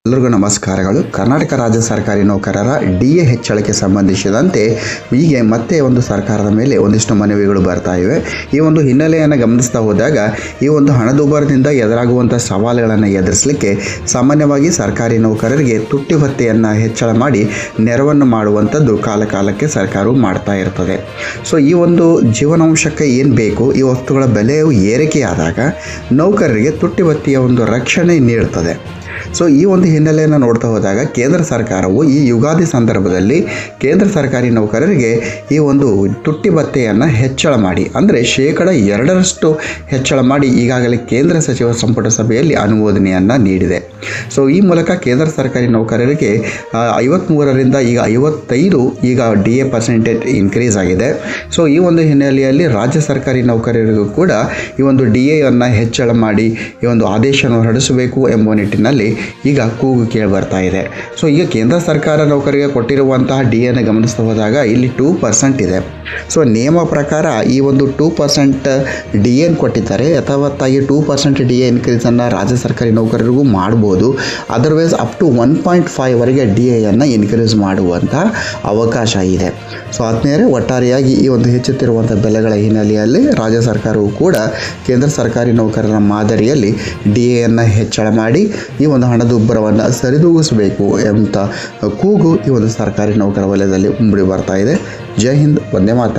ಎಲ್ಲರಿಗೂ ನಮಸ್ಕಾರಗಳು. ಕರ್ನಾಟಕ ರಾಜ್ಯ ಸರ್ಕಾರಿ ನೌಕರರ DA ಹೆಚ್ಚಳಕ್ಕೆ ಸಂಬಂಧಿಸಿದಂತೆ ಹೀಗೆ ಮತ್ತೆ ಒಂದು ಸರ್ಕಾರದ ಮೇಲೆ ಒಂದಿಷ್ಟು ಮನವಿಗಳು ಬರ್ತಾ ಇವೆ. ಈ ಒಂದು ಹಿನ್ನೆಲೆಯನ್ನು ಗಮನಿಸ್ತಾ ಹೋದಾಗ ಈ ಒಂದು ಹಣದುಬ್ಬರದಿಂದ ಎದುರಾಗುವಂಥ ಸವಾಲುಗಳನ್ನು ಎದುರಿಸಲಿಕ್ಕೆ ಸಾಮಾನ್ಯವಾಗಿ ಸರ್ಕಾರಿ ನೌಕರರಿಗೆ ತುಟ್ಟಿ ಭತ್ಯೆಯನ್ನು ಹೆಚ್ಚಳ ಮಾಡಿ ನೆರವನ್ನು ಮಾಡುವಂಥದ್ದು ಕಾಲಕಾಲಕ್ಕೆ ಸರ್ಕಾರವು ಮಾಡ್ತಾ ಇರ್ತದೆ. ಸೊ ಈ ಒಂದು ಜೀವನಾಂಶಕ್ಕೆ ಏನು ಬೇಕು, ಈ ವಸ್ತುಗಳ ಬೆಲೆಯು ಏರಿಕೆಯಾದಾಗ ನೌಕರರಿಗೆ ತುಟ್ಟಿ ಭತ್ಯೆಯ ಒಂದು ರಕ್ಷಣೆ ನೀಡುತ್ತದೆ. ಸೊ ಈ ಒಂದು ಹಿನ್ನೆಲೆಯನ್ನು ನೋಡ್ತಾ ಹೋದಾಗ ಕೇಂದ್ರ ಸರ್ಕಾರವು ಈ ಯುಗಾದಿ ಸಂದರ್ಭದಲ್ಲಿ ಕೇಂದ್ರ ಸರ್ಕಾರಿ ನೌಕರರಿಗೆ ಈ ಒಂದು ತುಟ್ಟಿ ಭತ್ಯೆಯನ್ನು ಹೆಚ್ಚಳ ಮಾಡಿ, ಅಂದರೆ 2% ಹೆಚ್ಚಳ ಮಾಡಿ ಈಗಾಗಲೇ ಕೇಂದ್ರ ಸಚಿವ ಸಂಪುಟ ಸಭೆಯಲ್ಲಿ ಅನುಮೋದನೆಯನ್ನು ನೀಡಿದೆ. ಸೊ ಈ ಮೂಲಕ ಕೇಂದ್ರ ಸರ್ಕಾರಿ ನೌಕರರಿಗೆ 53ರಿಂದ ಈಗ 55 ಈಗ DA ಪರ್ಸೆಂಟೇಜ್ ಇನ್ಕ್ರೀಸ್ ಆಗಿದೆ. ಸೊ ಈ ಒಂದು ಹಿನ್ನೆಲೆಯಲ್ಲಿ ರಾಜ್ಯ ಸರ್ಕಾರಿ ನೌಕರರಿಗೂ ಕೂಡ ಈ ಒಂದು DAಯನ್ನು ಹೆಚ್ಚಳ ಮಾಡಿ ಈ ಒಂದು ಆದೇಶವನ್ನು ಹೊರಡಿಸಬೇಕು ಎಂಬ ನಿಟ್ಟಿನಲ್ಲಿ ಈಗ ಕೂಗು ಕೇಳಿ ಬರ್ತಾ ಇದೆ. ಸೊ ಈಗ ಕೇಂದ್ರ ಸರ್ಕಾರ ನೌಕರಿಗೆ ಕೊಟ್ಟಿರುವಂತಹ DAನ ಗಮನಿಸ್ತಾ ಹೋದಾಗ ಇಲ್ಲಿ 2% ಇದೆ. ಸೊ ನಿಯಮ ಪ್ರಕಾರ ಈ ಒಂದು 2% DA ಕೊಟ್ಟಿದ್ದಾರೆ. ಯಥಾವತ್ತಾಗಿ 2% DA ಇನ್ಕ್ರೀಸನ್ನು ರಾಜ್ಯ ಸರ್ಕಾರಿ ನೌಕರರಿಗೂ ಮಾಡ್ಬೋದು. ಅದರ್ವೈಸ್ ಅಪ್ ಟು 1.5ವರೆಗೆ DAಯನ್ನು ಇನ್ಕ್ರೀಸ್ ಮಾಡುವಂಥ ಅವಕಾಶ ಇದೆ. ಸೊ ಆದ್ಮೇಲೆ ಒಟ್ಟಾರೆಯಾಗಿ ಈ ಒಂದು ಹೆಚ್ಚುತ್ತಿರುವಂಥ ಬೆಲೆಗಳ ಹಿನ್ನೆಲೆಯಲ್ಲಿ ರಾಜ್ಯ ಸರ್ಕಾರವು ಕೂಡ ಕೇಂದ್ರ ಸರ್ಕಾರಿ ನೌಕರರ ಮಾದರಿಯಲ್ಲಿ DAಯನ್ನು ಹೆಚ್ಚಳ ಮಾಡಿ ಈ ಒಂದು ಹಣದುಬ್ಬರವನ್ನು ಸರಿದೂಗಿಸಬೇಕು ಎಂಬ ಕೂಗು ಈ ಒಂದು ಸರ್ಕಾರಿ ನೌಕರ ವಲಯದಲ್ಲಿ ಉಂಬಡಿ ಬರ್ತಾ ಇದೆ. ಜೈ ಹಿಂದ್, ವಂದೇ ಮಾತರಂ.